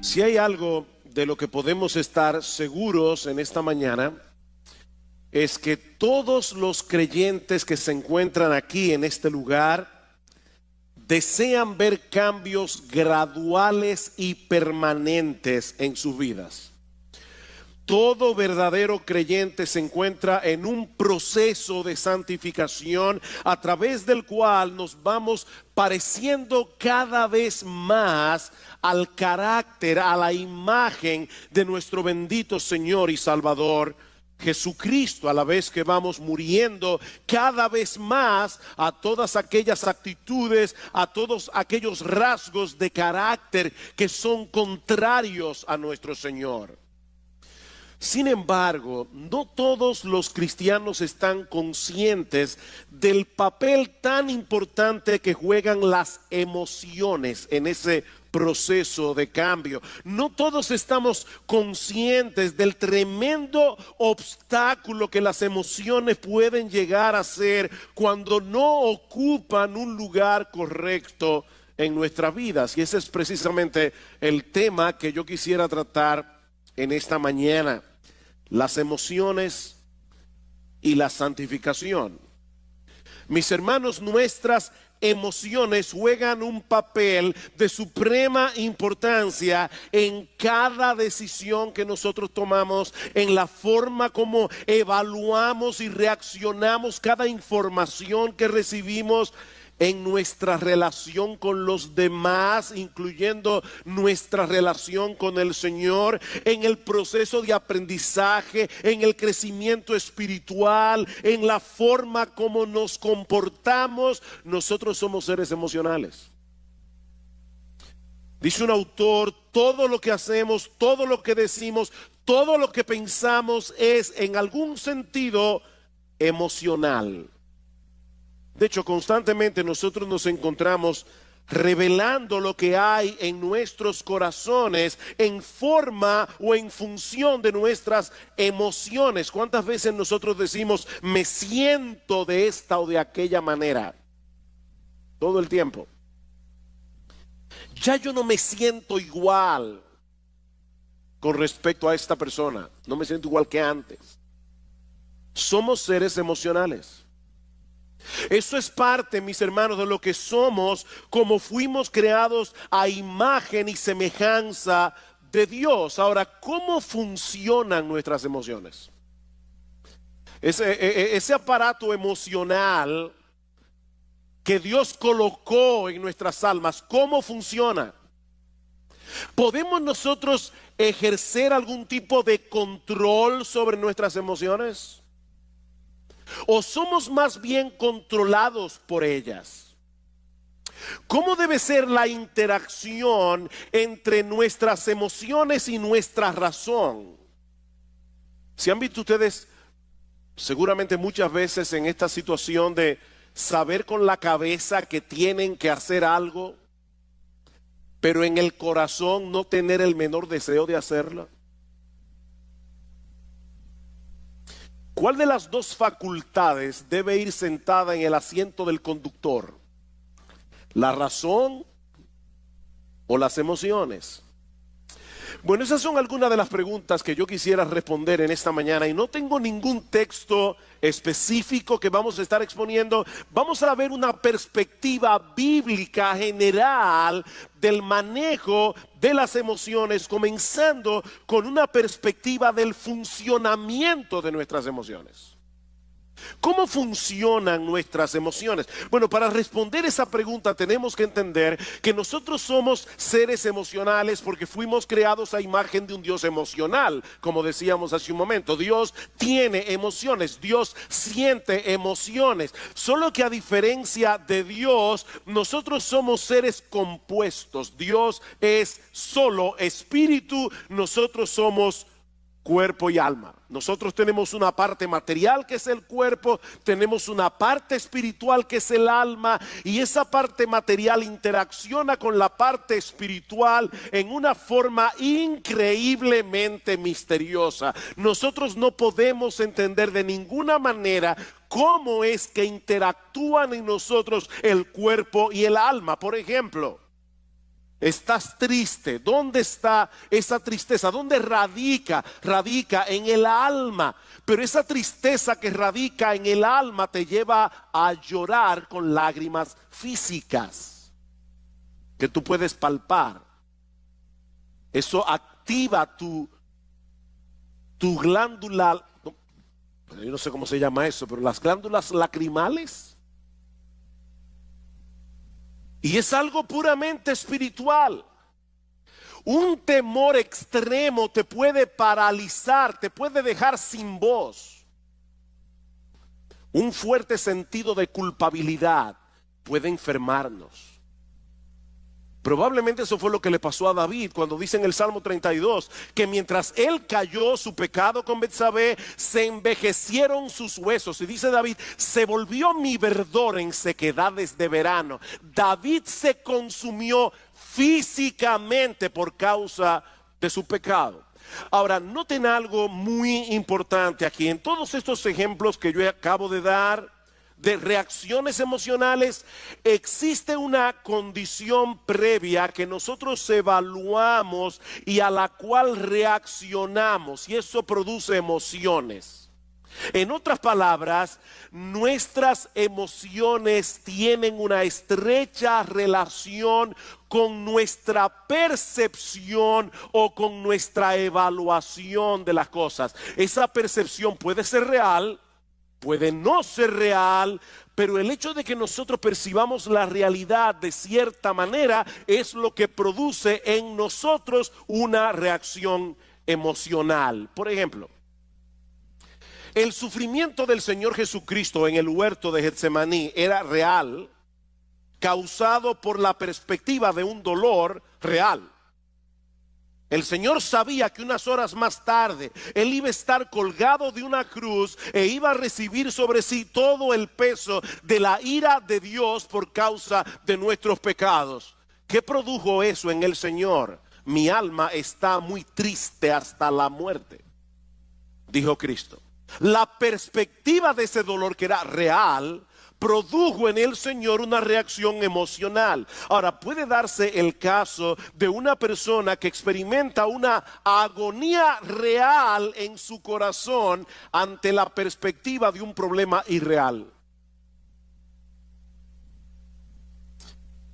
Si hay algo de lo que podemos estar seguros en esta mañana, es que todos los creyentes que se encuentran aquí en este lugar desean ver cambios graduales y permanentes en sus vidas. Todo verdadero creyente se encuentra en un proceso de santificación a través del cual nos vamos pareciendo cada vez más al carácter, a la imagen de nuestro bendito Señor y Salvador Jesucristo, a la vez que vamos muriendo cada vez más a todas aquellas actitudes, a todos aquellos rasgos de carácter que son contrarios a nuestro Señor. Sin embargo, no todos los cristianos están conscientes del papel tan importante que juegan las emociones en ese proceso de cambio. No todos estamos conscientes del tremendo obstáculo que las emociones pueden llegar a ser cuando no ocupan un lugar correcto en nuestras vidas. Y ese es precisamente el tema que yo quisiera tratar en esta mañana: las emociones y la santificación. Mis hermanos, nuestras emociones juegan un papel de suprema importancia en cada decisión que nosotros tomamos, en la forma como evaluamos y reaccionamos cada información que recibimos, en nuestra relación con los demás, incluyendo nuestra relación con el Señor, en el proceso de aprendizaje, en el crecimiento espiritual, en la forma como nos comportamos. Nosotros somos seres emocionales. Dice un autor: todo lo que hacemos, todo lo que decimos, todo lo que pensamos es en algún sentido emocional. De hecho, constantemente nosotros nos encontramos revelando lo que hay en nuestros corazones en forma o en función de nuestras emociones. ¿Cuántas veces nosotros decimos me siento de esta o de aquella manera? Todo el tiempo. Ya yo no me siento igual con respecto a esta persona. No me siento igual que antes. Somos seres emocionales. Eso es parte, mis hermanos, de lo que somos, como fuimos creados a imagen y semejanza de Dios. Ahora, ¿cómo funcionan nuestras emociones? Ese aparato emocional que Dios colocó en nuestras almas, ¿cómo funciona? ¿Podemos nosotros ejercer algún tipo de control sobre nuestras emociones? ¿O somos más bien controlados por ellas? ¿Cómo debe ser la interacción entre nuestras emociones y nuestra razón? ¿Se han visto ustedes seguramente muchas veces en esta situación de saber con la cabeza que tienen que hacer algo, pero en el corazón no tener el menor deseo de hacerlo? ¿Cuál de las dos facultades debe ir sentada en el asiento del conductor? ¿La razón o las emociones? Bueno, esas son algunas de las preguntas que yo quisiera responder en esta mañana, y no tengo ningún texto específico que vamos a estar exponiendo. Vamos a ver una perspectiva bíblica general del manejo de las emociones, comenzando con una perspectiva del funcionamiento de nuestras emociones. ¿Cómo funcionan nuestras emociones? Bueno, para responder esa pregunta tenemos que entender que nosotros somos seres emocionales porque fuimos creados a imagen de un Dios emocional. Como decíamos hace un momento, Dios tiene emociones, Dios siente emociones. Solo que a diferencia de Dios, nosotros somos seres compuestos. Dios es solo espíritu, nosotros somos cuerpo y alma. Nosotros tenemos una parte material que es el cuerpo, tenemos una parte espiritual que es el alma, y esa parte material interacciona con la parte espiritual en una forma increíblemente misteriosa. Nosotros no podemos entender de ninguna manera cómo es que interactúan en nosotros el cuerpo y el alma. Por ejemplo, Estás triste. ¿Dónde está esa tristeza? ¿Dónde radica? Radica en el alma. Pero esa tristeza que radica en el alma te lleva a llorar con lágrimas físicas que tú puedes palpar. Eso activa tu glándula, yo no sé cómo se llama eso, pero las glándulas lacrimales. Y es algo puramente espiritual. Un temor extremo te puede paralizar, te puede dejar sin voz. Un fuerte sentido de culpabilidad puede enfermarnos. Probablemente eso fue lo que le pasó a David cuando dice en el Salmo 32 que mientras él cayó su pecado con Betsabé, se envejecieron sus huesos. Y dice David, se volvió mi verdor en sequedades de verano. David se consumió físicamente por causa de su pecado. Ahora, noten algo muy importante aquí. En todos estos ejemplos que yo acabo de dar, de reacciones emocionales, existe una condición previa que nosotros evaluamos y a la cual reaccionamos, y eso produce emociones. En otras palabras, nuestras emociones tienen una estrecha relación con nuestra percepción o con nuestra evaluación de las cosas. Esa percepción puede ser real, puede no ser real, pero el hecho de que nosotros percibamos la realidad de cierta manera es lo que produce en nosotros una reacción emocional. Por ejemplo, el sufrimiento del Señor Jesucristo en el huerto de Getsemaní era real, causado por la perspectiva de un dolor real. El Señor sabía que unas horas más tarde Él iba a estar colgado de una cruz e iba a recibir sobre sí todo el peso de la ira de Dios por causa de nuestros pecados. ¿Qué produjo eso en el Señor? Mi alma está muy triste hasta la muerte, dijo Cristo. La perspectiva de ese dolor, que era real, produjo en el Señor una reacción emocional. Ahora, puede darse el caso de una persona que experimenta una agonía real en su corazón ante la perspectiva de un problema irreal.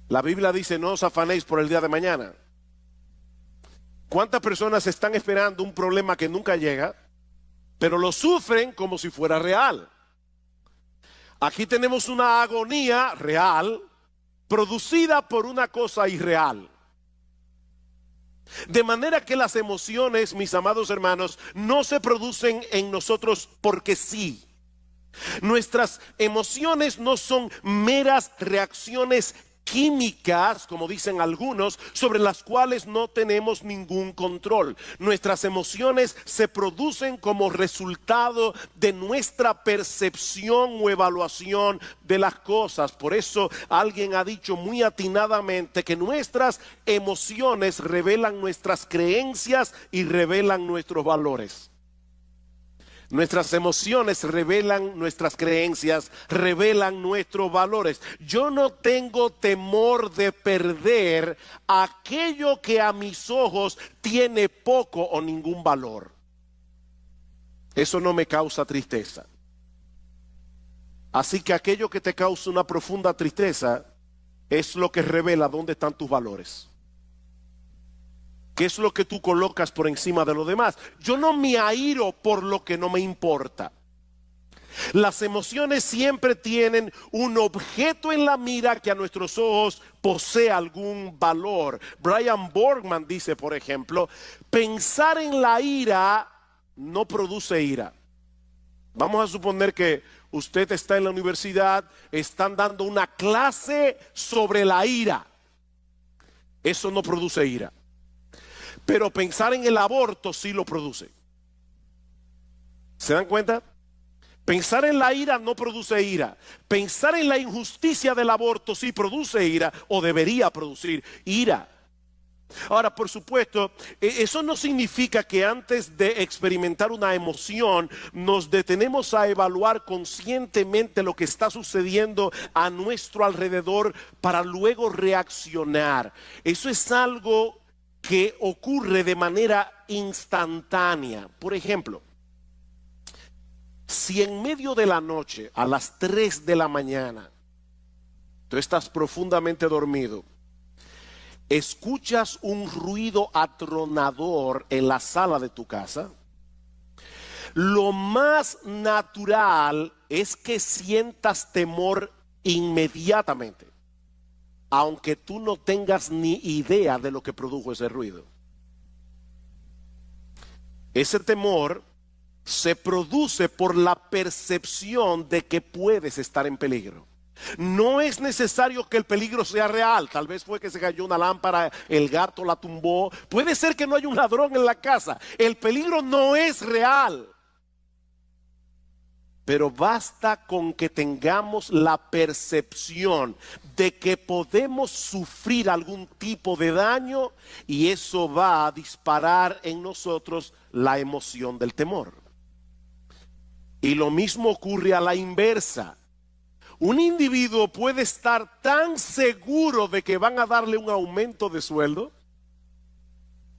La Biblia dice, no os afanéis por el día de mañana. ¿Cuántas personas están esperando un problema que nunca llega, pero lo sufren como si fuera real? Aquí tenemos una agonía real producida por una cosa irreal. De manera que las emociones, mis amados hermanos, no se producen en nosotros porque sí. Nuestras emociones no son meras reacciones químicas, como dicen algunos, sobre las cuales no tenemos ningún control. Nuestras emociones se producen como resultado de nuestra percepción o evaluación de las cosas. Por eso alguien ha dicho muy atinadamente que nuestras emociones revelan nuestras creencias y revelan nuestros valores. Nuestras emociones revelan nuestras creencias, revelan nuestros valores. Yo no tengo temor de perder aquello que a mis ojos tiene poco o ningún valor. Eso no me causa tristeza. Así que aquello que te causa una profunda tristeza es lo que revela dónde están tus valores. ¿Qué es lo que tú colocas por encima de lo demás? Yo no me airo por lo que no me importa. Las emociones siempre tienen un objeto en la mira que a nuestros ojos posee algún valor. Brian Borgman dice, por ejemplo, pensar en la ira no produce ira. Vamos a suponer que usted está en la universidad, están dando una clase sobre la ira. Eso no produce ira. Pero pensar en el aborto sí lo produce. ¿Se dan cuenta? Pensar en la ira no produce ira. Pensar en la injusticia del aborto sí produce ira o debería producir ira. Ahora, por supuesto, eso no significa que antes de experimentar una emoción nos detenemos a evaluar conscientemente lo que está sucediendo a nuestro alrededor para luego reaccionar. Eso es algo que ocurre de manera instantánea. Por ejemplo, si en medio de la noche, a las 3 de la mañana, tú estás profundamente dormido, escuchas un ruido atronador en la sala de tu casa, lo más natural es que sientas temor inmediatamente, aunque tú no tengas ni idea de lo que produjo ese ruido. Ese temor se produce por la percepción de que puedes estar en peligro. No es necesario que el peligro sea real. Tal vez fue que se cayó una lámpara, el gato la tumbó. Puede ser que no haya un ladrón en la casa. El peligro no es real. Pero basta con que tengamos la percepción de que podemos sufrir algún tipo de daño y eso va a disparar en nosotros la emoción del temor. Y lo mismo ocurre a la inversa. Un individuo puede estar tan seguro de que van a darle un aumento de sueldo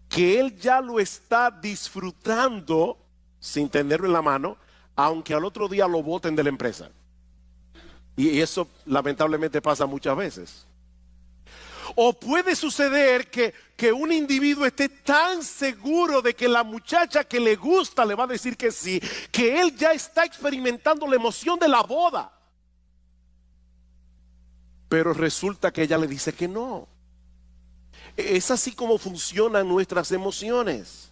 que él ya lo está disfrutando sin tenerlo en la mano, aunque al otro día lo boten de la empresa. Y eso lamentablemente pasa muchas veces. O puede suceder que un individuo esté tan seguro de que la muchacha que le gusta le va a decir que sí, que él ya está experimentando la emoción de la boda. Pero resulta que ella le dice que no. Es así como funcionan nuestras emociones.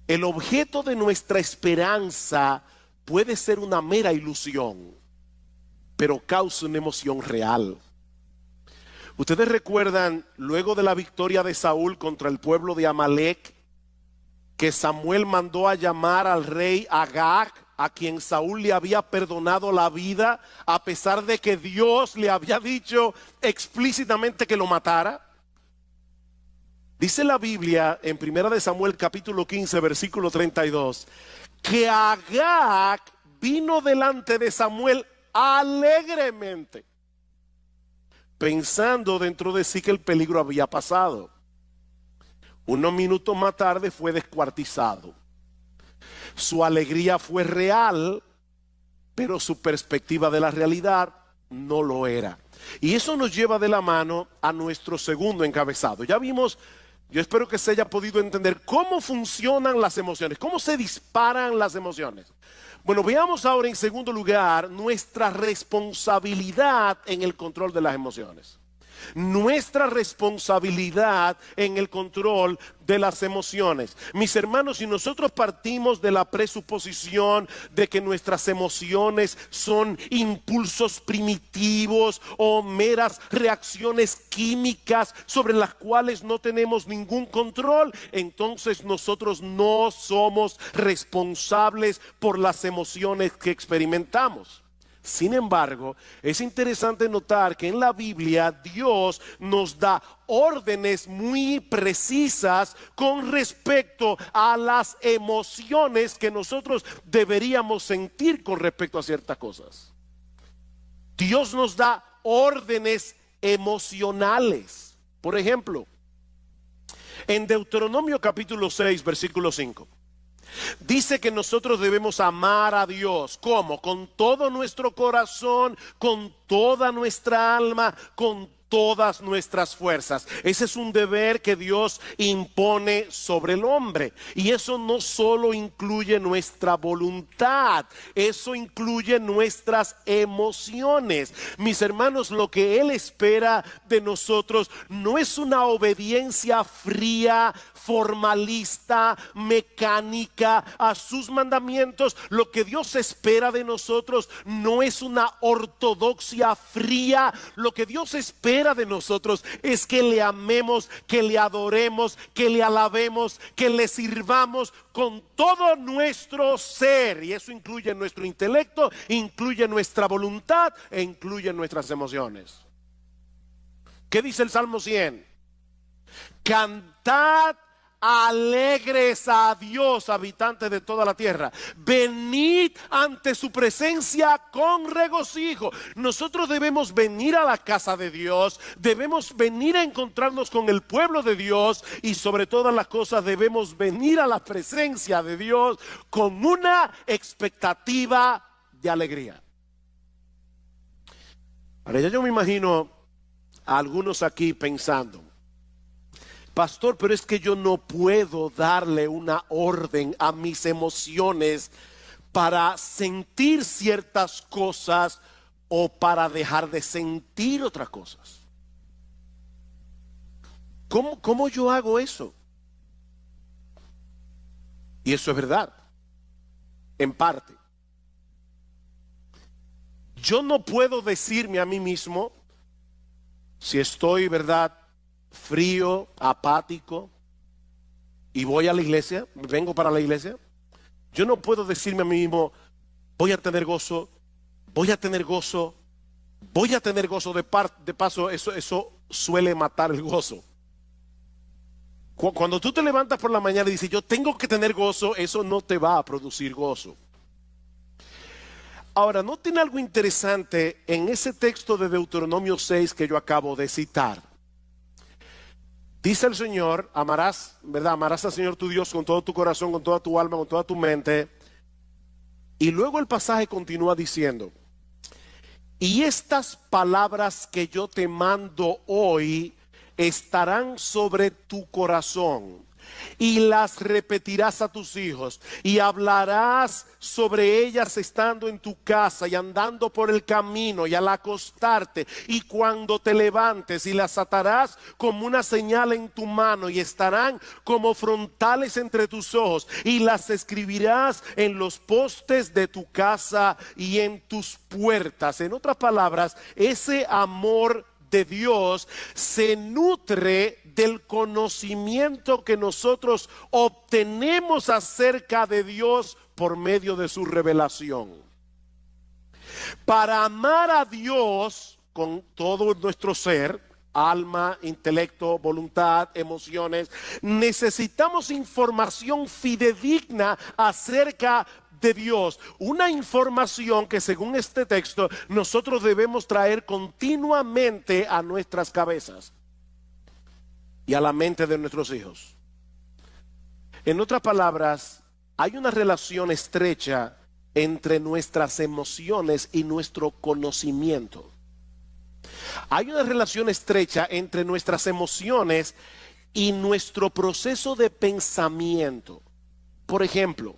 El objeto de nuestra esperanza puede ser una mera ilusión, pero causa una emoción real. Ustedes recuerdan, luego de la victoria de Saúl contra el pueblo de Amalek, que Samuel mandó a llamar al rey Agag, a quien Saúl le había perdonado la vida, a pesar de que Dios le había dicho explícitamente que lo matara. Dice la Biblia en 1 de Samuel capítulo 15 versículo 32, que Agag vino delante de Samuel alegremente, pensando dentro de sí que el peligro había pasado. Unos minutos más tarde fue descuartizado. Su alegría fue real, pero su perspectiva de la realidad no lo era. Y eso nos lleva de la mano a nuestro segundo encabezado. Ya vimos, yo espero que se haya podido entender cómo funcionan las emociones, cómo se disparan las emociones. Bueno, veamos ahora en segundo lugar nuestra responsabilidad en el control de las emociones. Nuestra responsabilidad en el control de las emociones. Mis hermanos, si nosotros partimos de la presuposición de que nuestras emociones son impulsos primitivos o meras reacciones químicas sobre las cuales no tenemos ningún control, entonces nosotros no somos responsables por las emociones que experimentamos. Sin embargo, es interesante notar que en la Biblia Dios nos da órdenes muy precisas con respecto a las emociones que nosotros deberíamos sentir con respecto a ciertas cosas. Dios nos da órdenes emocionales. Por ejemplo, en Deuteronomio capítulo 6, versículo 5. Dice que nosotros debemos amar a Dios. ¿Cómo? Con todo nuestro corazón, con toda nuestra alma, con todas nuestras fuerzas. Ese es un deber que Dios impone sobre el hombre. Y eso no solo incluye nuestra voluntad, eso incluye nuestras emociones. Mis hermanos, lo que Él espera de nosotros no es una obediencia fría, formalista, mecánica a sus mandamientos. Lo que Dios espera de nosotros no es una ortodoxia fría. Lo que Dios espera de nosotros es que le amemos, que le adoremos, que le alabemos, que le sirvamos con todo nuestro ser. Y eso incluye nuestro intelecto, incluye nuestra voluntad e incluye nuestras emociones. ¿Qué dice el Salmo 100? Cantad alegres a Dios, habitantes de toda la tierra. Venid ante su presencia con regocijo. Nosotros debemos venir a la casa de Dios, debemos venir a encontrarnos con el pueblo de Dios y sobre todas las cosas debemos venir a la presencia de Dios con una expectativa de alegría. Ahora ya yo me imagino a algunos aquí pensando: pastor, pero es que yo no puedo darle una orden a mis emociones para sentir ciertas cosas o para dejar de sentir otras cosas. ¿Cómo yo hago eso? Y eso es verdad, en parte. Yo no puedo decirme a mí mismo, si estoy, ¿verdad?, frío, apático, y voy a la iglesia, vengo para la iglesia, yo no puedo decirme a mí mismo: voy a tener gozo, voy a tener gozo, voy a tener gozo. De paso, eso suele matar el gozo. Cuando tú te levantas por la mañana y dices: yo tengo que tener gozo, eso no te va a producir gozo. Ahora, ¿noten algo interesante en ese texto de Deuteronomio 6 que yo acabo de citar? Dice el Señor: amarás, ¿verdad? Amarás al Señor tu Dios con todo tu corazón, con toda tu alma, con toda tu mente. Y luego el pasaje continúa diciendo: y estas palabras que yo te mando hoy estarán sobre tu corazón, y las repetirás a tus hijos, y hablarás sobre ellas estando en tu casa y andando por el camino y al acostarte y cuando te levantes, y las atarás como una señal en tu mano y estarán como frontales entre tus ojos, y las escribirás en los postes de tu casa y en tus puertas. En otras palabras, ese amor de Dios se nutre del conocimiento que nosotros obtenemos acerca de Dios por medio de su revelación. Para amar a Dios con todo nuestro ser, alma, intelecto, voluntad, emociones, necesitamos información fidedigna acerca de Dios, una información que, según este texto, nosotros debemos traer continuamente a nuestras cabezas y a la mente de nuestros hijos. En otras palabras, hay una relación estrecha entre nuestras emociones y nuestro conocimiento. Hay una relación estrecha entre nuestras emociones y nuestro proceso de pensamiento. Por ejemplo,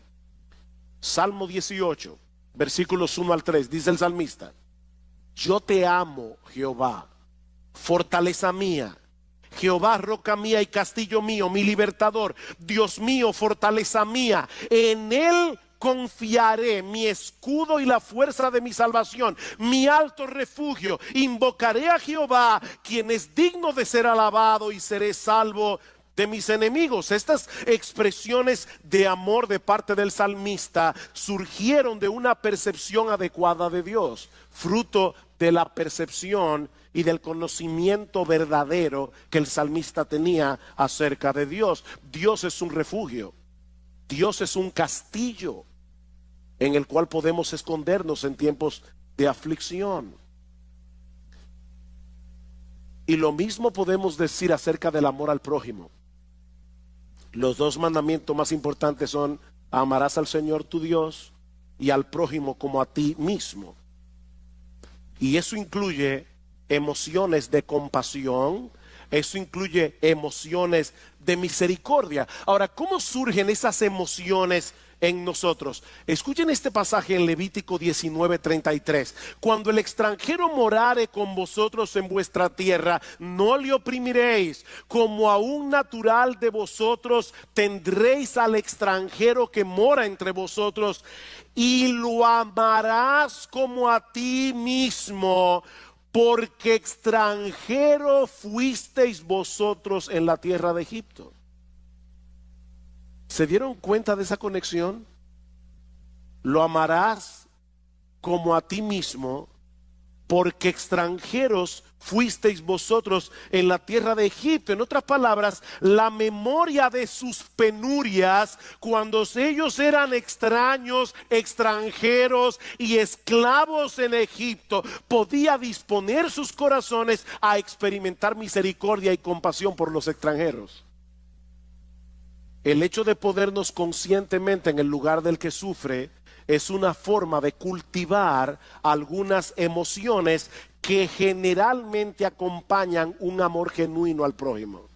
Salmo 18, versículos 1 al 3, dice el salmista: yo te amo, Jehová, fortaleza mía, Jehová, roca mía y castillo mío, mi libertador, Dios mío, fortaleza mía, en él confiaré, mi escudo y la fuerza de mi salvación, mi alto refugio. Invocaré a Jehová, quien es digno de ser alabado, y seré salvo de mis enemigos. Estas expresiones de amor de parte del salmista surgieron de una percepción adecuada de Dios, fruto de la percepción y del conocimiento verdadero que el salmista tenía acerca de Dios. Dios es un refugio, Dios es un castillo en el cual podemos escondernos en tiempos de aflicción. Y lo mismo podemos decir acerca del amor al prójimo. Los dos mandamientos más importantes son: amarás al Señor tu Dios y al prójimo como a ti mismo. Y eso incluye emociones de compasión, eso incluye emociones de misericordia. Ahora, ¿cómo surgen esas emociones en nosotros? Escuchen este pasaje en Levítico 19:33. Cuando el extranjero morare con vosotros en vuestra tierra, no le oprimiréis. Como a un natural de vosotros tendréis al extranjero que mora entre vosotros, y lo amarás como a ti mismo, porque extranjero fuisteis vosotros en la tierra de Egipto. ¿Se dieron cuenta de esa conexión? Lo amarás como a ti mismo, porque extranjeros fuisteis vosotros en la tierra de Egipto. En otras palabras, la memoria de sus penurias cuando ellos eran extraños, extranjeros y esclavos en Egipto, podía disponer sus corazones a experimentar misericordia y compasión por los extranjeros. El hecho de ponernos conscientemente en el lugar del que sufre es una forma de cultivar algunas emociones que generalmente acompañan un amor genuino al prójimo.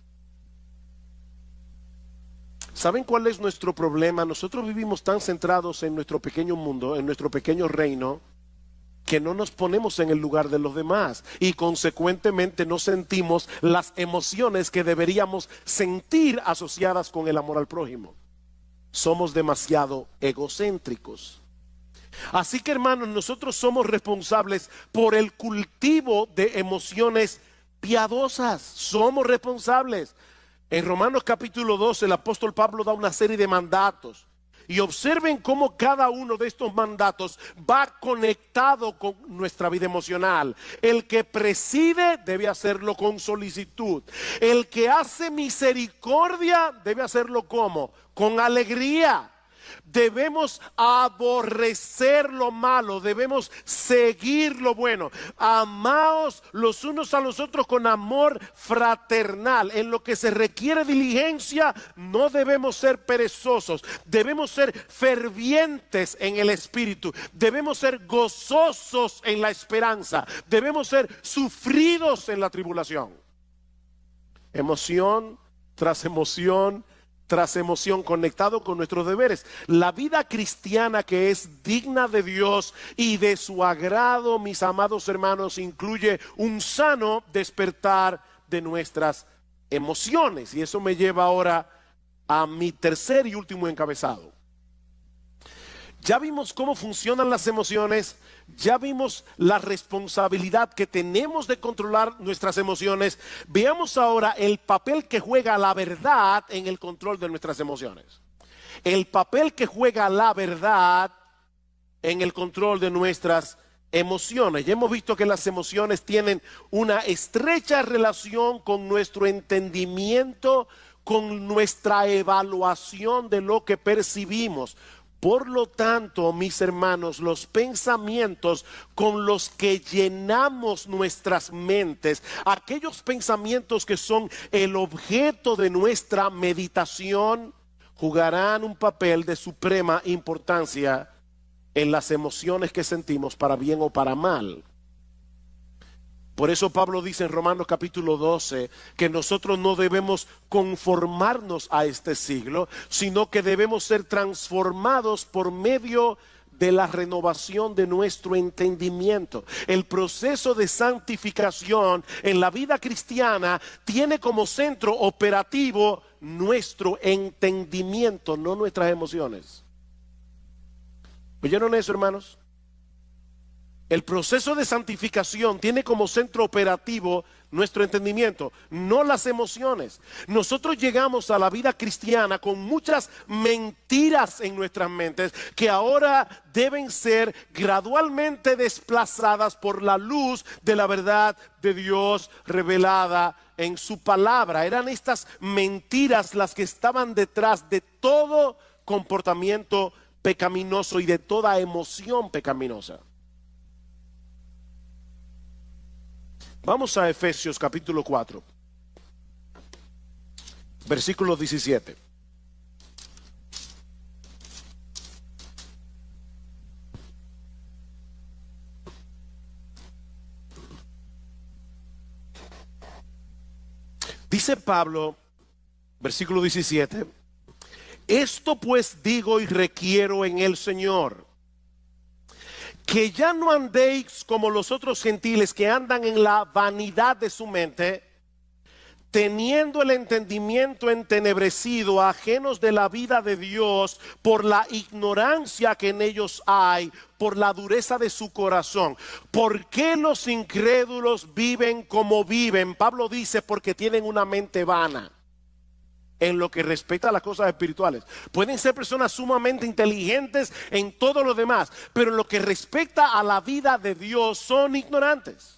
¿Saben cuál es nuestro problema? Nosotros vivimos tan centrados en nuestro pequeño mundo, en nuestro pequeño reino, que no nos ponemos en el lugar de los demás y consecuentemente no sentimos las emociones que deberíamos sentir asociadas con el amor al prójimo. Somos demasiado egocéntricos. Así que, hermanos, nosotros somos responsables por el cultivo de emociones piadosas. Somos responsables. En Romanos capítulo 12 el apóstol Pablo da una serie de mandatos. Y observen cómo cada uno de estos mandatos va conectado con nuestra vida emocional. El que preside debe hacerlo con solicitud. El que hace misericordia debe hacerlo ¿cómo? Con alegría. Debemos aborrecer lo malo, debemos seguir lo bueno. Amaos los unos a los otros con amor fraternal. En lo que se requiere diligencia, no debemos ser perezosos. Debemos ser fervientes en el espíritu. Debemos ser gozosos en la esperanza. Debemos ser sufridos en la tribulación. Emoción tras emoción tras emoción, conectado con nuestros deberes. La vida cristiana que es digna de Dios y de su agrado, mis amados hermanos, incluye un sano despertar de nuestras emociones. Y eso me lleva ahora a mi tercer y último encabezado. Ya vimos cómo funcionan las emociones, ya vimos la responsabilidad que tenemos de controlar nuestras emociones. Veamos ahora el papel que juega la verdad en el control de nuestras emociones. El papel que juega la verdad en el control de nuestras emociones. Ya hemos visto que las emociones tienen una estrecha relación con nuestro entendimiento, con nuestra evaluación de lo que percibimos. Por lo tanto, mis hermanos, los pensamientos con los que llenamos nuestras mentes, aquellos pensamientos que son el objeto de nuestra meditación, jugarán un papel de suprema importancia en las emociones que sentimos, para bien o para mal. Por eso Pablo dice en Romanos capítulo 12 que nosotros no debemos conformarnos a este siglo, sino que debemos ser transformados por medio de la renovación de nuestro entendimiento. El proceso de santificación en la vida cristiana tiene como centro operativo nuestro entendimiento, no nuestras emociones. ¿Oyeron eso, hermanos? El proceso de santificación tiene como centro operativo nuestro entendimiento, no las emociones. Nosotros llegamos a la vida cristiana con muchas mentiras en nuestras mentes que ahora deben ser gradualmente desplazadas por la luz de la verdad de Dios revelada en su palabra. Eran estas mentiras las que estaban detrás de todo comportamiento pecaminoso y de toda emoción pecaminosa. Vamos a Efesios capítulo 4, versículo 17. Dice Pablo, versículo 17, esto pues digo y requiero en el Señor, que ya no andéis como los otros gentiles que andan en la vanidad de su mente, teniendo el entendimiento entenebrecido, ajenos de la vida de Dios por la ignorancia que en ellos hay, por la dureza de su corazón. ¿Por qué los incrédulos viven como viven? Pablo dice, porque tienen una mente vana en lo que respecta a las cosas espirituales. Pueden ser personas sumamente inteligentes en todo lo demás, pero en lo que respecta a la vida de Dios son ignorantes.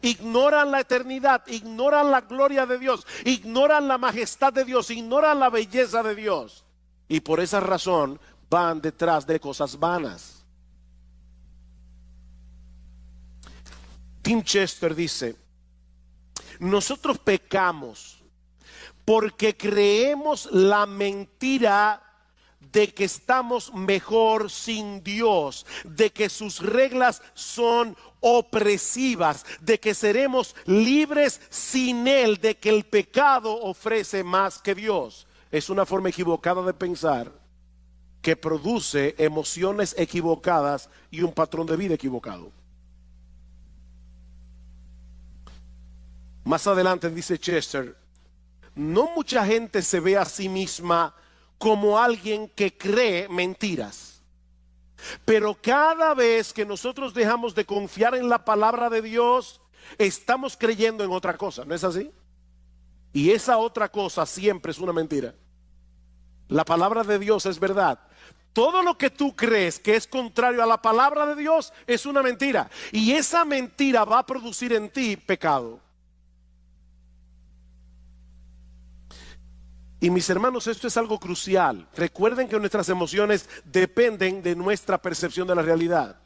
ignoran la eternidad, ignoran la gloria de Dios, ignoran la majestad de Dios, ignoran la belleza de Dios. Y por esa razón van detrás de cosas vanas. Tim Chester dice: nosotros pecamos porque creemos la mentira de que estamos mejor sin Dios, de que sus reglas son opresivas, de que seremos libres sin Él, de que el pecado ofrece más que Dios. Es una forma equivocada de pensar que produce emociones equivocadas y un patrón de vida equivocado. Más adelante dice Chester: no mucha gente se ve a sí misma como alguien que cree mentiras, pero cada vez que nosotros dejamos de confiar en la palabra de Dios, estamos creyendo en otra cosa, ¿no es así? Y esa otra cosa siempre es una mentira. La palabra de Dios es verdad. Todo lo que tú crees que es contrario a la palabra de Dios es una mentira, y esa mentira va a producir en ti pecado. Y mis hermanos, esto es algo crucial. Recuerden que nuestras emociones dependen de nuestra percepción de la realidad.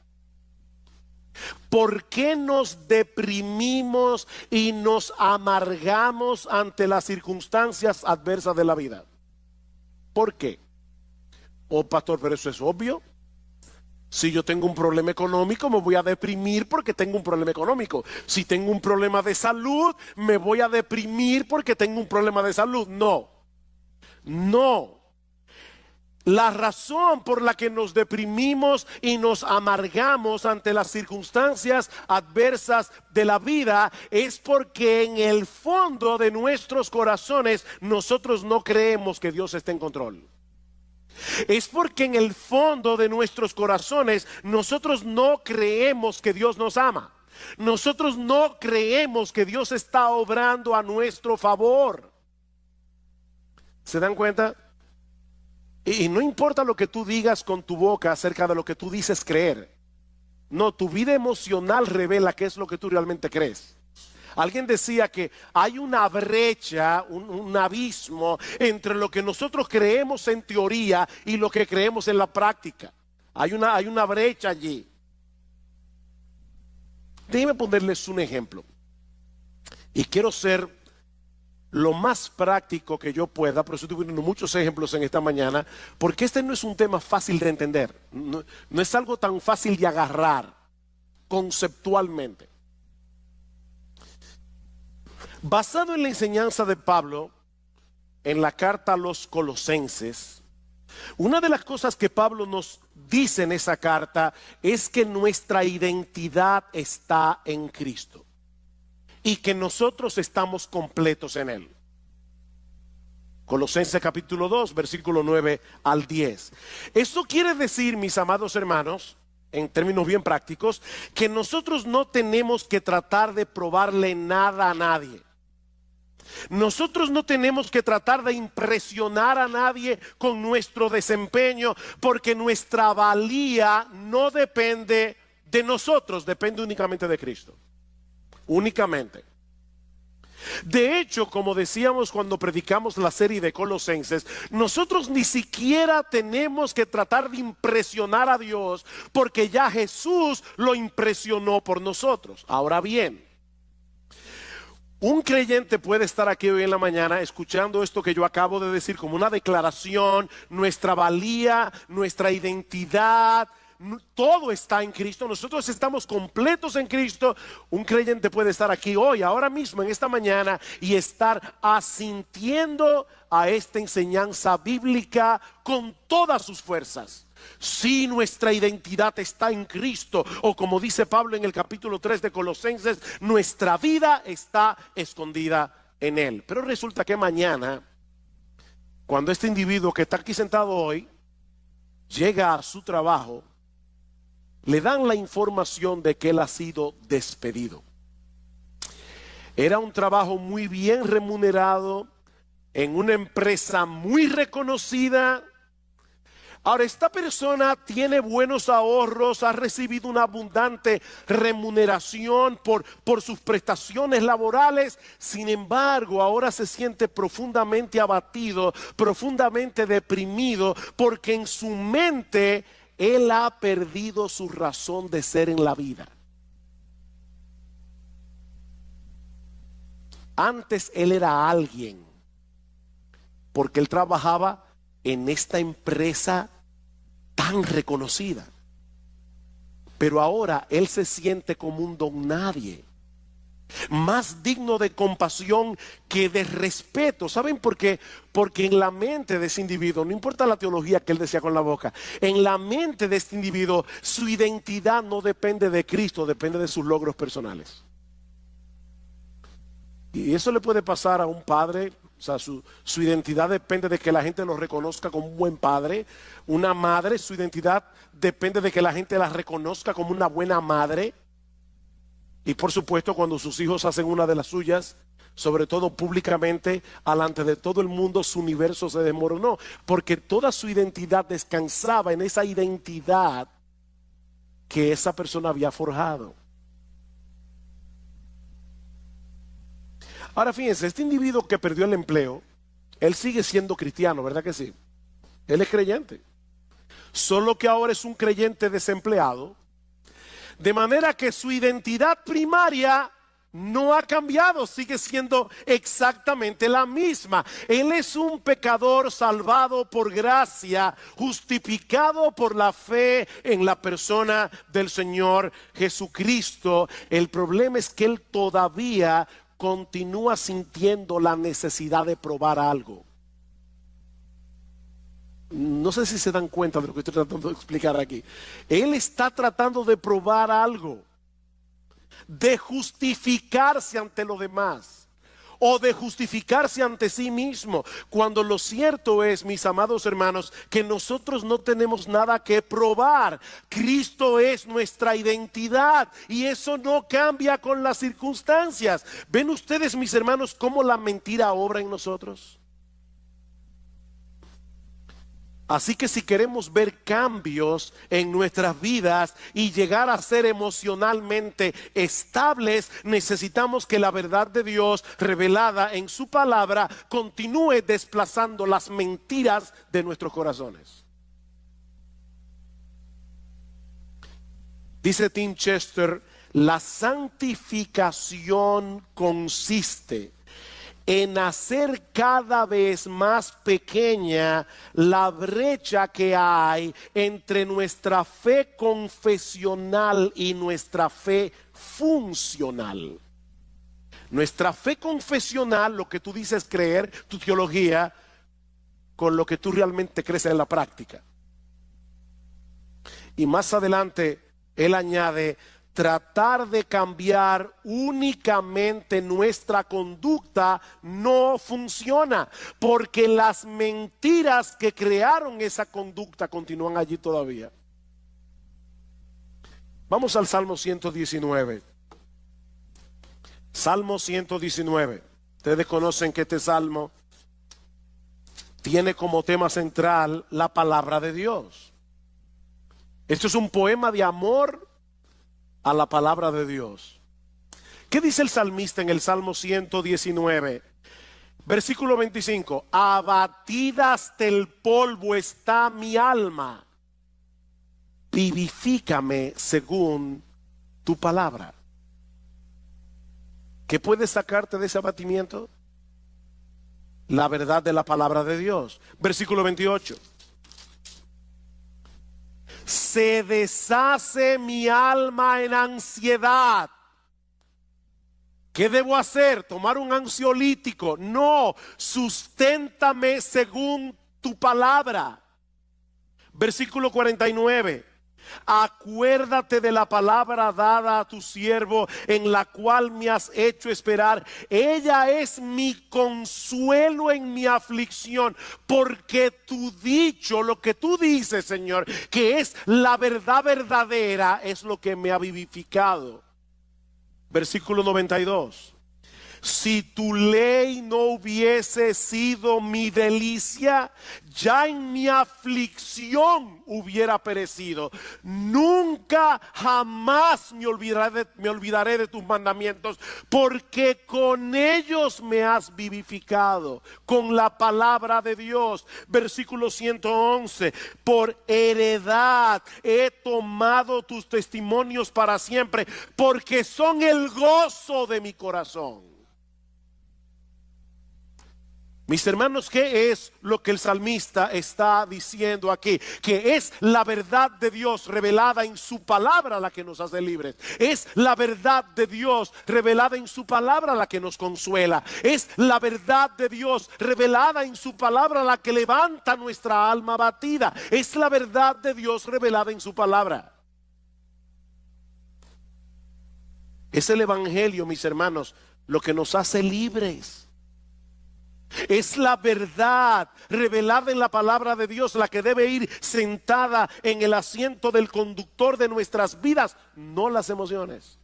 ¿Por qué nos deprimimos y nos amargamos ante las circunstancias adversas de la vida? ¿Por qué? Oh, pastor, pero eso es obvio. Si yo tengo un problema económico, me voy a deprimir porque tengo un problema económico. Si tengo un problema de salud, me voy a deprimir porque tengo un problema de salud. No. La razón por la que nos deprimimos y nos amargamos ante las circunstancias adversas de la vida es porque en el fondo de nuestros corazones nosotros no creemos que Dios esté en control. Es porque en el fondo de nuestros corazones nosotros no creemos que Dios nos ama. Nosotros no creemos que Dios está obrando a nuestro favor. ¿Se dan cuenta? Y no importa lo que tú digas con tu boca acerca de lo que tú dices creer. No, tu vida emocional revela qué es lo que tú realmente crees. Alguien decía que hay una brecha, un abismo entre lo que nosotros creemos en teoría y lo que creemos en la práctica. Hay una brecha allí. Déjenme ponerles un ejemplo. Y quiero ser lo más práctico que yo pueda, por eso estoy poniendo muchos ejemplos en esta mañana, porque este no es un tema fácil de entender, no es algo tan fácil de agarrar conceptualmente. Basado en la enseñanza de Pablo en la carta a los Colosenses, una de las cosas que Pablo nos dice en esa carta es que nuestra identidad está en Cristo y que nosotros estamos completos en Él. Colosenses capítulo 2, versículo 9 al 10. Eso quiere decir, mis amados hermanos, en términos bien prácticos, que nosotros no tenemos que tratar de probarle nada a nadie. Nosotros no tenemos que tratar de impresionar a nadie con nuestro desempeño, porque nuestra valía no depende de nosotros, depende únicamente de Cristo. Únicamente. De hecho, como decíamos cuando predicamos la serie de Colosenses, nosotros ni siquiera tenemos que tratar de impresionar a Dios, porque ya Jesús lo impresionó por nosotros. Ahora bien, un creyente puede estar aquí hoy en la mañana escuchando esto que yo acabo de decir como una declaración: nuestra valía, nuestra identidad, todo está en Cristo, nosotros estamos completos en Cristo. Un creyente puede estar aquí hoy, ahora mismo, en esta mañana, y estar asintiendo a esta enseñanza bíblica con todas sus fuerzas. Si nuestra identidad está en Cristo, o como dice Pablo en el capítulo 3 de Colosenses, nuestra vida está escondida en Él. Pero resulta que mañana, cuando este individuo que está aquí sentado hoy llega a su trabajo, le dan la información de que él ha sido despedido. Era un trabajo muy bien remunerado en una empresa muy reconocida. Ahora, esta persona tiene buenos ahorros, ha recibido una abundante remuneración por sus prestaciones laborales. Sin embargo, ahora se siente profundamente abatido, profundamente deprimido, porque en su mente él ha perdido su razón de ser en la vida. Antes él era alguien, porque él trabajaba en esta empresa tan reconocida. Pero ahora él se siente como un don nadie, más digno de compasión que de respeto. ¿Saben por qué? Porque en la mente de ese individuo, no importa la teología que él decía con la boca, en la mente de este individuo su identidad no depende de Cristo, depende de sus logros personales. Y eso le puede pasar a un padre. O sea, su identidad depende de que la gente lo reconozca como un buen padre. Una madre, su identidad depende de que la gente la reconozca como una buena madre. Y por supuesto, cuando sus hijos hacen una de las suyas, sobre todo públicamente, delante de todo el mundo, su universo se desmoronó. Porque toda su identidad descansaba en esa identidad que esa persona había forjado. Ahora fíjense, este individuo que perdió el empleo, él sigue siendo cristiano, ¿verdad que sí? Él es creyente. Solo que ahora es un creyente desempleado. De manera que su identidad primaria no ha cambiado, sigue siendo exactamente la misma. Él es un pecador salvado por gracia, justificado por la fe en la persona del Señor Jesucristo. El problema es que él todavía continúa sintiendo la necesidad de probar algo. No sé si se dan cuenta de lo que estoy tratando de explicar aquí. Él está tratando de probar algo, de justificarse ante los demás, o de justificarse ante sí mismo, cuando lo cierto es, mis amados hermanos, que nosotros no tenemos nada que probar. Cristo es nuestra identidad y eso no cambia con las circunstancias. ¿Ven ustedes, mis hermanos, cómo la mentira obra en nosotros? Así que si queremos ver cambios en nuestras vidas y llegar a ser emocionalmente estables, necesitamos que la verdad de Dios revelada en su palabra continúe desplazando las mentiras de nuestros corazones. Dice Tim Chester, la santificación consiste en hacer cada vez más pequeña la brecha que hay entre nuestra fe confesional y nuestra fe funcional. Nuestra fe confesional, lo que tú dices creer, tu teología, con lo que tú realmente crees en la práctica. Y más adelante él añade, tratar de cambiar únicamente nuestra conducta no funciona, porque las mentiras que crearon esa conducta continúan allí todavía. Vamos al Salmo 119. Salmo 119. Ustedes conocen que este salmo tiene como tema central la palabra de Dios. Esto es un poema de amor a la palabra de Dios. ¿Qué dice el salmista en el Salmo 119? Versículo 25. Abatida hasta el polvo está mi alma. Vivifícame según tu palabra. ¿Qué puede sacarte de ese abatimiento? La verdad de la palabra de Dios. Versículo 28. Se deshace mi alma en ansiedad. ¿Qué debo hacer? ¿Tomar un ansiolítico? No, susténtame según tu palabra. Versículo 49. Acuérdate de la palabra dada a tu siervo, en la cual me has hecho esperar. Ella es mi consuelo en mi aflicción, porque tu dicho, lo que tú dices, Señor, que es la verdad verdadera, es lo que me ha vivificado. Versículo 92. Si tu ley no hubiese sido mi delicia, ya en mi aflicción hubiera perecido. Nunca, jamás me olvidaré de tus mandamientos, porque con ellos me has vivificado, con la palabra de Dios. Versículo 111, por heredad he tomado tus testimonios para siempre, porque son el gozo de mi corazón. Mis hermanos, ¿qué es lo que el salmista está diciendo aquí? Que es la verdad de Dios revelada en su palabra la que nos hace libres. Es la verdad de Dios revelada en su palabra la que nos consuela. Es la verdad de Dios revelada en su palabra la que levanta nuestra alma abatida. Es la verdad de Dios revelada en su palabra. Es el evangelio, mis hermanos, lo que nos hace libres. Es la verdad revelada en la palabra de Dios la que debe ir sentada en el asiento del conductor de nuestras vidas, no las emociones.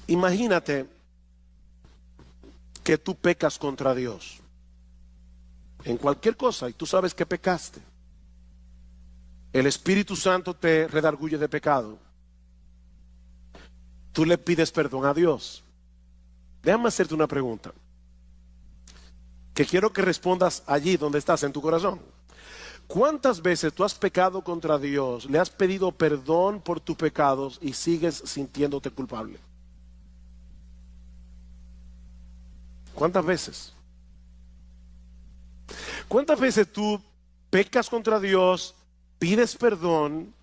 Imagínate que tú pecas contra Dios en cualquier cosa y tú sabes que pecaste. El Espíritu Santo te redarguye de pecado. Tú le pides perdón a Dios. Déjame hacerte una pregunta que quiero que respondas allí donde estás, en tu corazón. ¿Cuántas veces tú has pecado contra Dios, le has pedido perdón por tus pecados y sigues sintiéndote culpable? ¿Cuántas veces? ¿Cuántas veces tú pecas contra Dios, pides perdón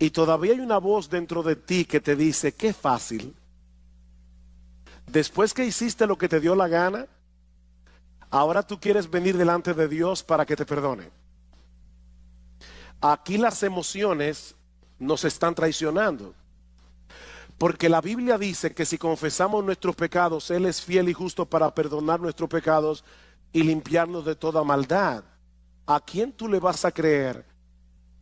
y todavía hay una voz dentro de ti que te dice, qué fácil? Después que hiciste lo que te dio la gana, ahora tú quieres venir delante de Dios para que te perdone. Aquí las emociones nos están traicionando. Porque la Biblia dice que si confesamos nuestros pecados, Él es fiel y justo para perdonar nuestros pecados y limpiarnos de toda maldad. ¿A quién tú le vas a creer?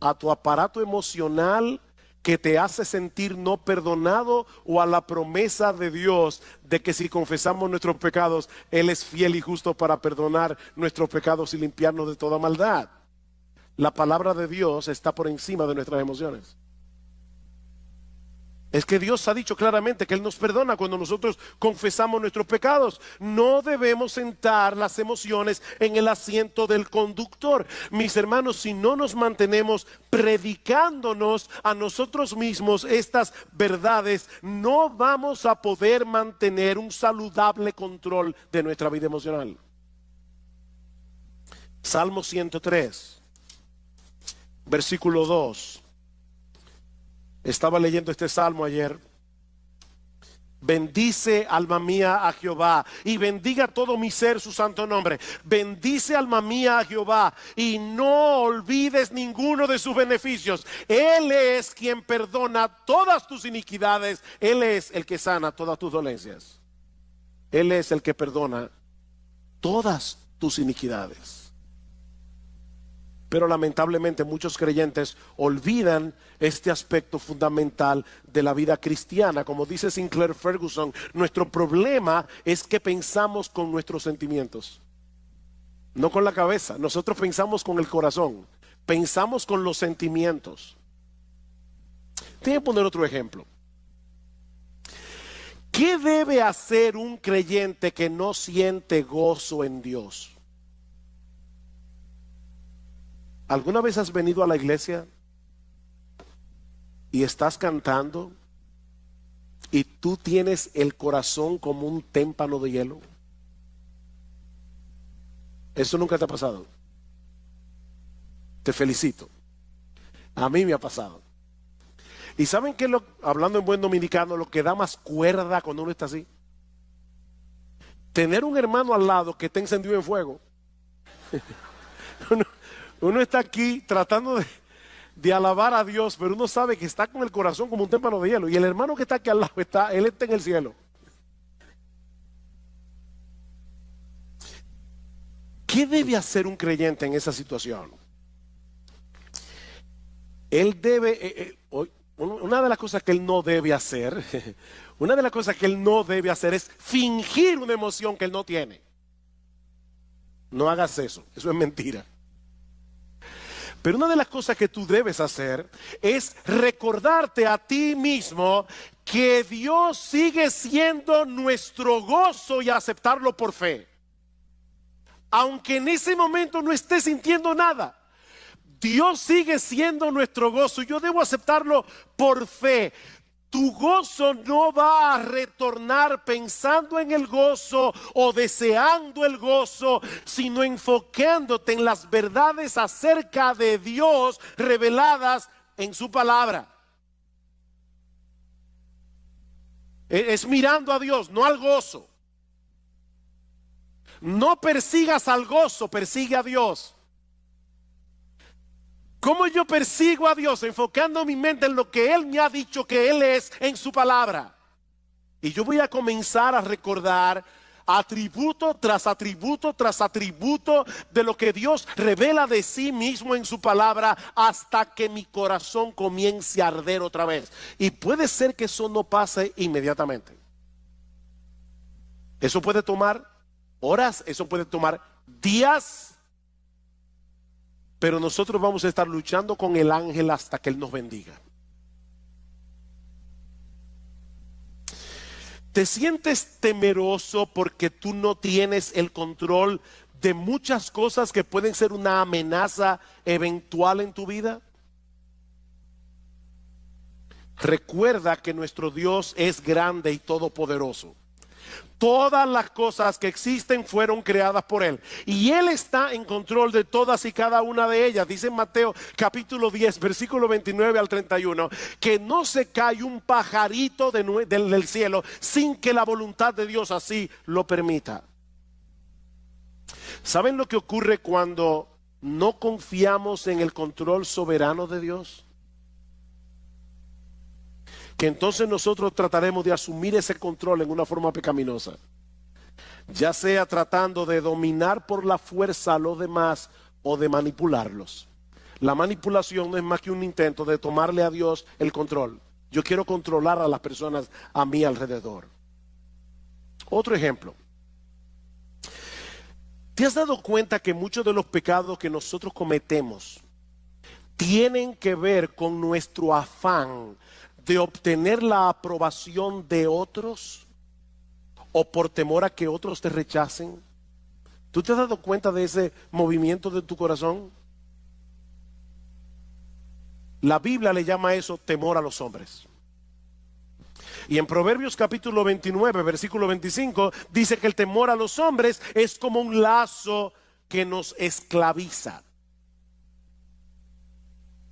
¿A tu aparato emocional que te hace sentir no perdonado, o a la promesa de Dios de que si confesamos nuestros pecados, Él es fiel y justo para perdonar nuestros pecados y limpiarnos de toda maldad? La palabra de Dios está por encima de nuestras emociones. Es que Dios ha dicho claramente que Él nos perdona cuando nosotros confesamos nuestros pecados. No debemos sentar las emociones en el asiento del conductor. Mis hermanos, si no nos mantenemos predicándonos a nosotros mismos estas verdades, no vamos a poder mantener un saludable control de nuestra vida emocional. Salmo 103, versículo 2. Estaba leyendo este salmo ayer. Bendice, alma mía, a Jehová, y bendiga todo mi ser su santo nombre. Bendice, alma mía, a Jehová, y no olvides ninguno de sus beneficios. Él es quien perdona todas tus iniquidades. Él es el que sana todas tus dolencias. Él es el que perdona todas tus iniquidades. Pero lamentablemente muchos creyentes olvidan este aspecto fundamental de la vida cristiana. Como dice Sinclair Ferguson, nuestro problema es que pensamos con nuestros sentimientos, no con la cabeza. Nosotros pensamos con el corazón, pensamos con los sentimientos. Tengo que poner otro ejemplo. ¿Qué debe hacer un creyente que no siente gozo en Dios? ¿Alguna vez has venido a la iglesia y estás cantando y tú tienes el corazón como un témpano de hielo? Eso nunca te ha pasado. Te felicito. A mí me ha pasado. ¿Y saben qué? Hablando en buen dominicano, lo que da más cuerda cuando uno está así, tener un hermano al lado que te encendió en fuego. Uno está aquí tratando de alabar a Dios, pero uno sabe que está con el corazón como un témpano de hielo. Y el hermano que está aquí al lado, él está en el cielo. ¿Qué debe hacer un creyente en esa situación? Él debe, una de las cosas que él no debe hacer, una de las cosas que él no debe hacer es fingir una emoción que él no tiene. No hagas eso es mentira. Pero una de las cosas que tú debes hacer es recordarte a ti mismo que Dios sigue siendo nuestro gozo y aceptarlo por fe. Aunque en ese momento no estés sintiendo nada, Dios sigue siendo nuestro gozo. Yo debo aceptarlo por fe. Tu gozo no va a retornar pensando en el gozo o deseando el gozo, sino enfocándote en las verdades acerca de Dios reveladas en su palabra. Es mirando a Dios, no al gozo. No persigas al gozo, persigue a Dios. ¿Cómo yo persigo a Dios? Enfocando mi mente en lo que Él me ha dicho que Él es en su palabra. Y yo voy a comenzar a recordar atributo tras atributo tras atributo de lo que Dios revela de sí mismo en su palabra, hasta que mi corazón comience a arder otra vez. Y puede ser que eso no pase inmediatamente. Eso puede tomar horas, eso puede tomar días. Pero nosotros vamos a estar luchando con el ángel hasta que Él nos bendiga. ¿Te sientes temeroso porque tú no tienes el control de muchas cosas que pueden ser una amenaza eventual en tu vida? Recuerda que nuestro Dios es grande y todopoderoso. Todas las cosas que existen fueron creadas por Él, y Él está en control de todas y cada una de ellas. Dice en Mateo capítulo 10 versículo 29 al 31 que no se cae un pajarito del cielo sin que la voluntad de Dios así lo permita. ¿Saben lo que ocurre cuando no confiamos en el control soberano de Dios? Que entonces nosotros trataremos de asumir ese control en una forma pecaminosa, ya sea tratando de dominar por la fuerza a los demás o de manipularlos. La manipulación no es más que un intento de tomarle a Dios el control. Yo quiero controlar a las personas a mi alrededor. Otro ejemplo. ¿Te has dado cuenta que muchos de los pecados que nosotros cometemos tienen que ver con nuestro afán de obtener la aprobación de otros, o por temor a que otros te rechacen? ¿Tú te has dado cuenta de ese movimiento de tu corazón? La Biblia le llama a eso temor a los hombres. Y en Proverbios capítulo 29 versículo 25 dice que el temor a los hombres es como un lazo que nos esclaviza.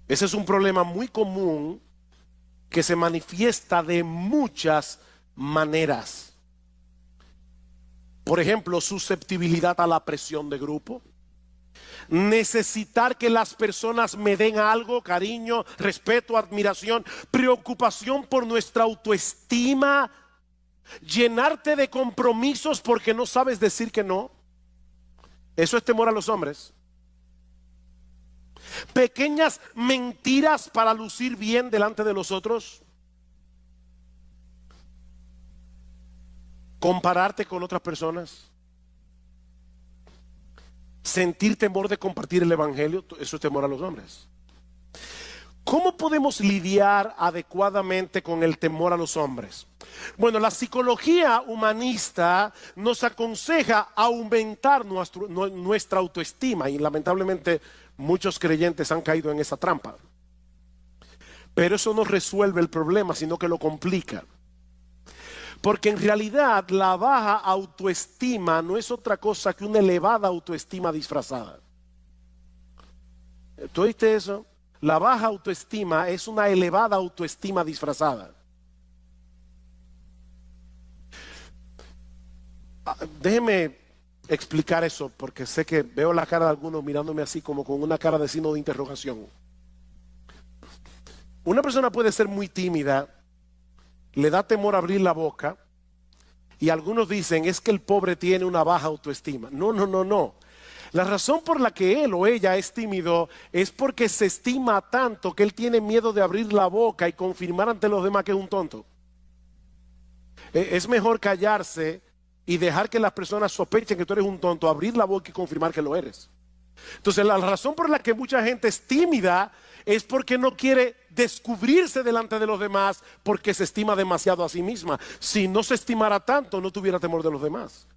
Ese es un problema muy común que se manifiesta de muchas maneras. Por ejemplo, susceptibilidad a la presión de grupo, necesitar que las personas me den algo, cariño, respeto, admiración, preocupación por nuestra autoestima, llenarte de compromisos porque no sabes decir que no. Eso es temor a los hombres. Pequeñas mentiras para lucir bien delante de los otros. Compararte con otras personas. Sentir temor de compartir el evangelio. Eso es temor a los hombres. ¿Cómo podemos lidiar adecuadamente con el temor a los hombres? Bueno, la psicología humanista nos aconseja aumentar nuestra autoestima, y lamentablemente muchos creyentes han caído en esa trampa. Pero eso no resuelve el problema, sino que lo complica. Porque en realidad la baja autoestima no es otra cosa que una elevada autoestima disfrazada. ¿Tú oíste eso? La baja autoestima es una elevada autoestima disfrazada. Déjeme explicar eso, porque sé que veo la cara de algunos mirándome así como con una cara de signo de interrogación. Una persona puede ser muy tímida, le da temor abrir la boca, y algunos dicen es que el pobre tiene una baja autoestima. No. La razón por la que él o ella es tímido es porque se estima tanto que él tiene miedo de abrir la boca y confirmar ante los demás que es un tonto. Es mejor callarse y dejar que las personas sospechen que tú eres un tonto, abrir la boca y confirmar que lo eres. Entonces la razón por la que mucha gente es tímida es porque no quiere descubrirse delante de los demás, porque se estima demasiado a sí misma. Si no se estimara tanto, no tuviera temor de los demás.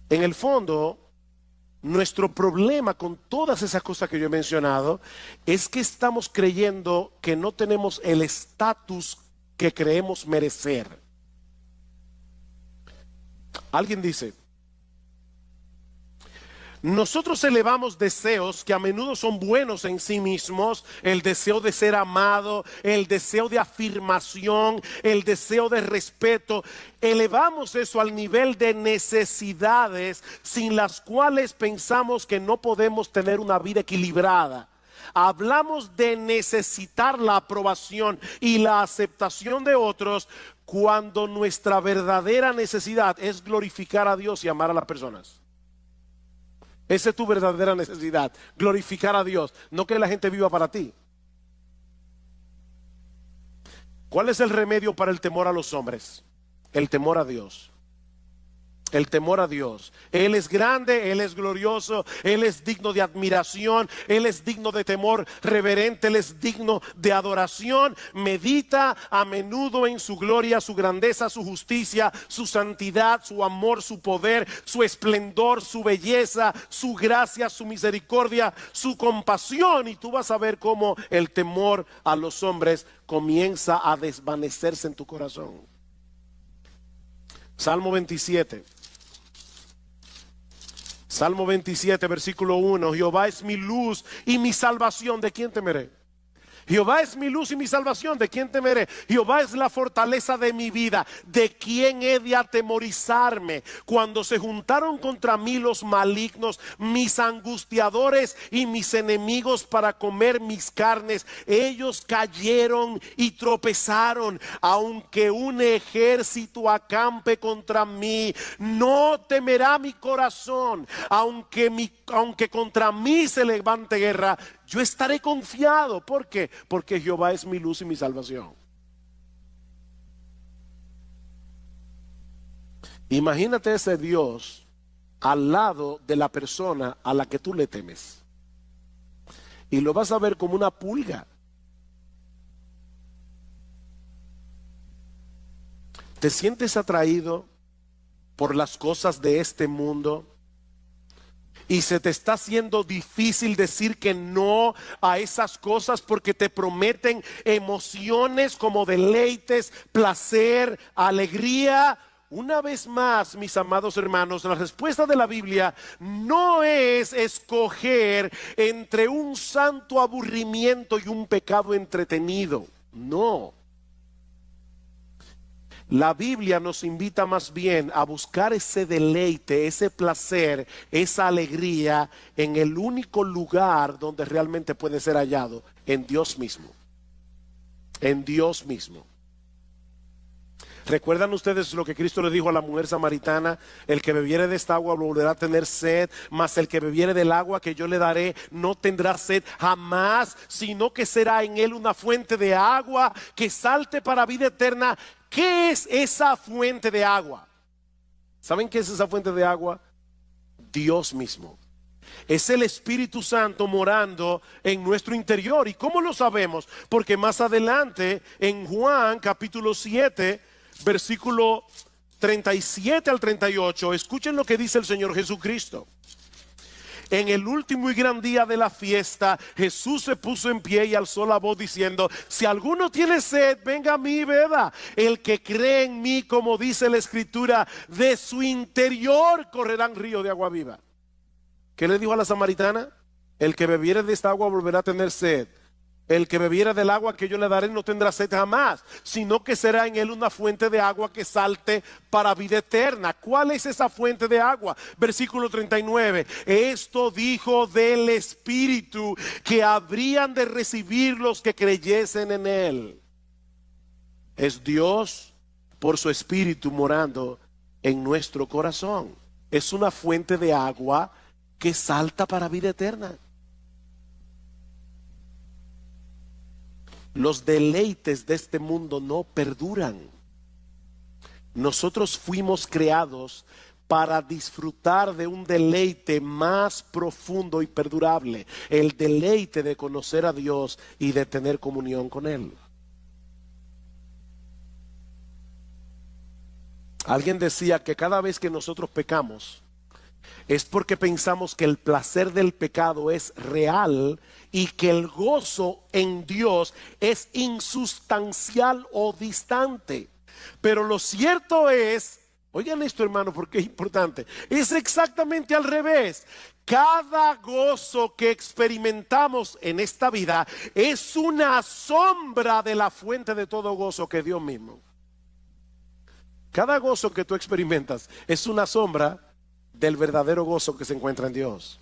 En el fondo, nuestro problema con todas esas cosas que yo he mencionado es que estamos creyendo que no tenemos el estatus que creemos merecer. Alguien dice: nosotros elevamos deseos que a menudo son buenos en sí mismos, el deseo de ser amado, el deseo de afirmación, el deseo de respeto. Elevamos eso al nivel de necesidades sin las cuales pensamos que no podemos tener una vida equilibrada. Hablamos de necesitar la aprobación y la aceptación de otros cuando nuestra verdadera necesidad es glorificar a Dios y amar a las personas. Esa es tu verdadera necesidad, glorificar a Dios, no que la gente viva para ti. ¿Cuál es el remedio para el temor a los hombres? El temor a Dios. El temor a Dios. Él es grande, Él es glorioso, Él es digno de admiración, Él es digno de temor reverente, Él es digno de adoración. Medita a menudo en su gloria, su grandeza, su justicia, su santidad, su amor, su poder, su esplendor, su belleza, su gracia, su misericordia, su compasión. Y tú vas a ver cómo el temor a los hombres comienza a desvanecerse en tu corazón. Salmo 27. Salmo 27, versículo 1. Jehová es mi luz y mi salvación, ¿de quién temeré? Jehová es mi luz y mi salvación, ¿de quién temeré? Jehová es la fortaleza de mi vida, ¿de quién he de atemorizarme? Cuando se juntaron contra mí los malignos, mis angustiadores y mis enemigos para comer mis carnes, ellos cayeron y tropezaron. Aunque un ejército acampe contra mí, no temerá mi corazón. Aunque contra mí se levante guerra, yo estaré confiado. ¿Por qué? Porque Jehová es mi luz y mi salvación. Imagínate ese Dios al lado de la persona a la que tú le temes. Y lo vas a ver como una pulga. ¿Te sientes atraído por las cosas de este mundo? Y se te está haciendo difícil decir que no a esas cosas porque te prometen emociones como deleites, placer, alegría. Una vez más, mis amados hermanos, la respuesta de la Biblia no es escoger entre un santo aburrimiento y un pecado entretenido. No. La Biblia nos invita más bien a buscar ese deleite, ese placer, esa alegría en el único lugar donde realmente puede ser hallado, en Dios mismo. En Dios mismo. ¿Recuerdan ustedes lo que Cristo le dijo a la mujer samaritana? El que bebiere de esta agua volverá a tener sed, mas el que bebiere del agua que yo le daré no tendrá sed jamás, sino que será en él una fuente de agua que salte para vida eterna. ¿Qué es esa fuente de agua? ¿Saben qué es esa fuente de agua? Dios mismo. Es el Espíritu Santo morando en nuestro interior. ¿Y cómo lo sabemos? Porque más adelante en Juan capítulo 7, versículo 37 al 38, escuchen lo que dice el Señor Jesucristo. En el último y gran día de la fiesta, Jesús se puso en pie y alzó la voz diciendo: si alguno tiene sed, venga a mí y beba. El que cree en mí, como dice la Escritura, de su interior correrán ríos de agua viva. ¿Qué le dijo a la samaritana? El que bebiere de esta agua volverá a tener sed. El que bebiera del agua que yo le daré no tendrá sed jamás, sino que será en él una fuente de agua que salte para vida eterna. ¿Cuál es esa fuente de agua? Versículo 39. Esto dijo del Espíritu que habrían de recibir los que creyesen en él. Es Dios por su Espíritu morando en nuestro corazón. Es una fuente de agua que salta para vida eterna. Los deleites de este mundo no perduran. Nosotros fuimos creados para disfrutar de un deleite más profundo y perdurable, el deleite de conocer a Dios y de tener comunión con Él. Alguien decía que cada vez que nosotros pecamos es porque pensamos que el placer del pecado es real y que el gozo en Dios es insustancial o distante. Pero lo cierto es, oigan esto, hermano, porque es importante, es exactamente al revés. Cada gozo que experimentamos en esta vida es una sombra de la fuente de todo gozo, que es Dios mismo. Cada gozo que tú experimentas es una sombra del verdadero gozo que se encuentra en Dios.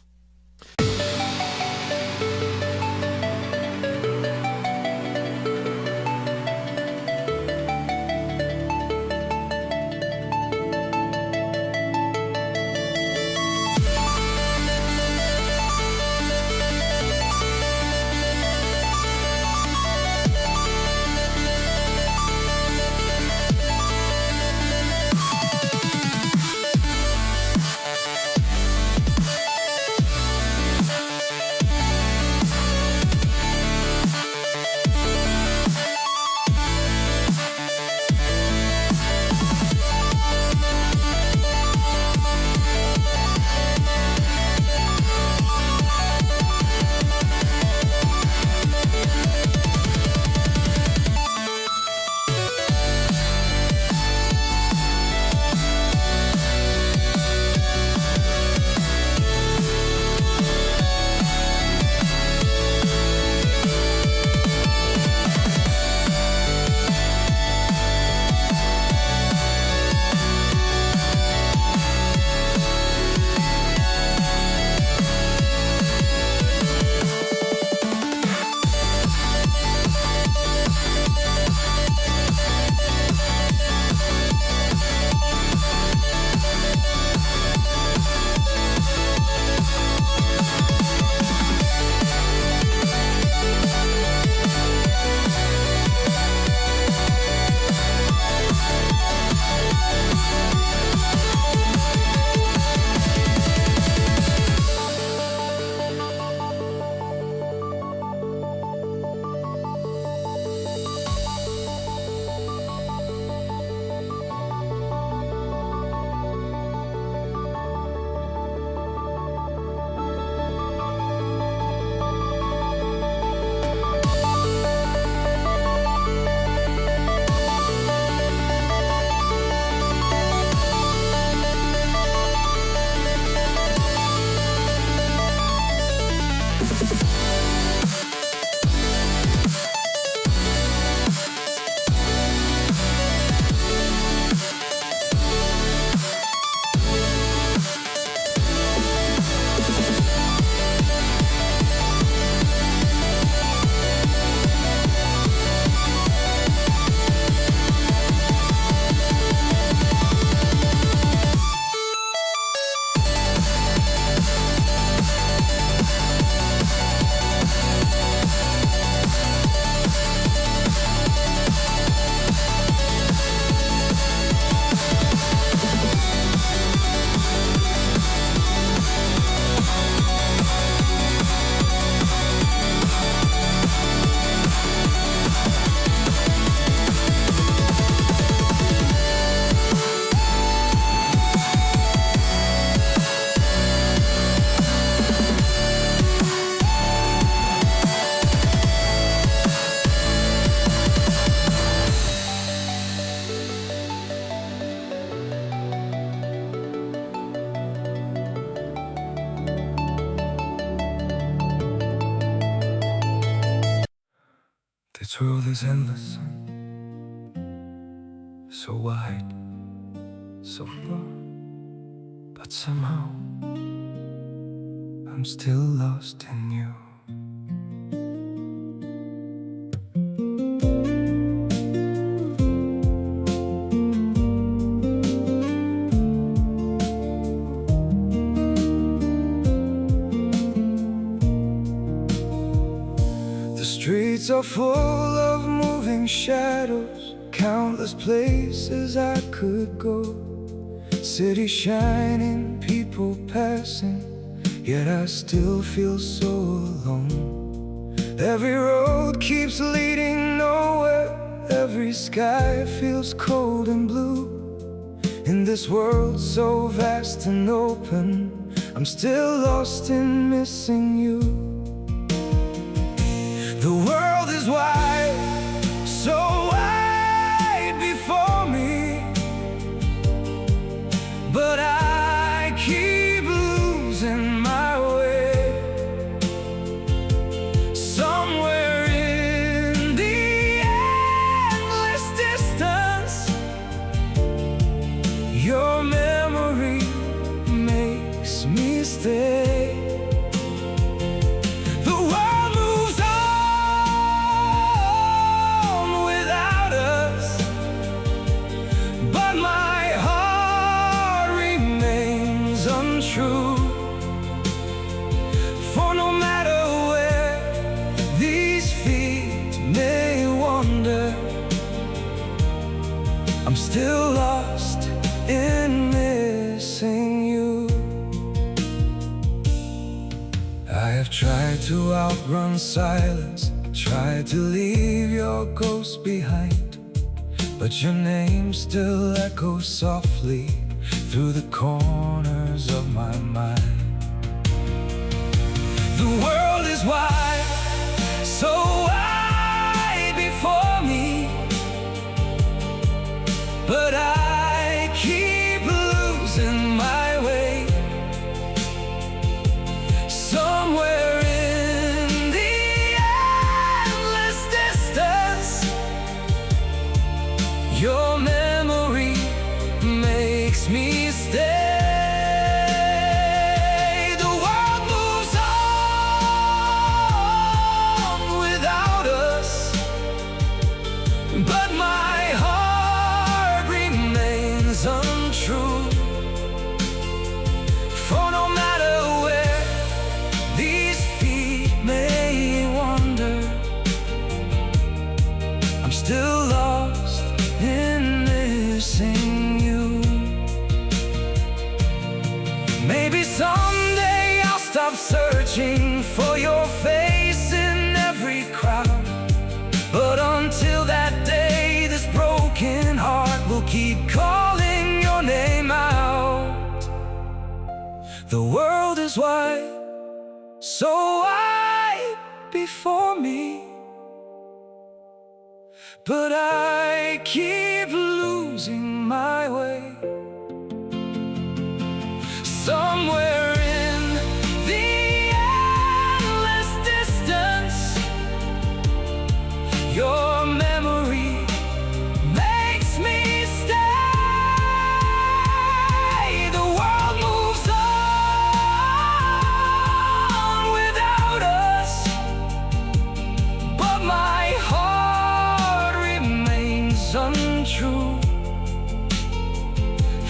This world is endless, so wide, so broad, but somehow I'm still lost in you. streets are full of moving shadows, countless places I could go. City shining, people passing, yet I still feel so alone. Every road keeps leading nowhere, every sky feels cold and blue. In this world so vast and open, I'm still lost in missing you. The world is wide, so wide before me, but I keep losing my way. Somewhere in the endless distance, your memory makes me stay. The world moves on without us, but my heart remains untrue. For no matter where these feet may wander, I'm still lost in missing you. I have tried to outrun silence, tried to leave your ghost behind, but your name still echoes softly through the corners of my mind. The world is wide, so wide before me, but I keep losing my way. Somewhere in the endless distance, your memory makes me stay. The world moves on without us, but my heart remains untrue. For no matter where these feet may wander, I'm still lost in missing you. Maybe someday I'll stop searching for your face in every crowd, but until that day, this broken heart will keep calling your name out. The world is wide, so wide before me, but I keep losing my way. Somewhere in the endless distance, your memory makes me stay. The world moves on without us, but my heart remains untrue.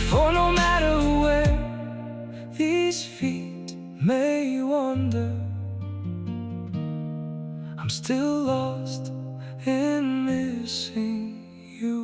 For no matter where these feet may wander, I'm still lost in missing you.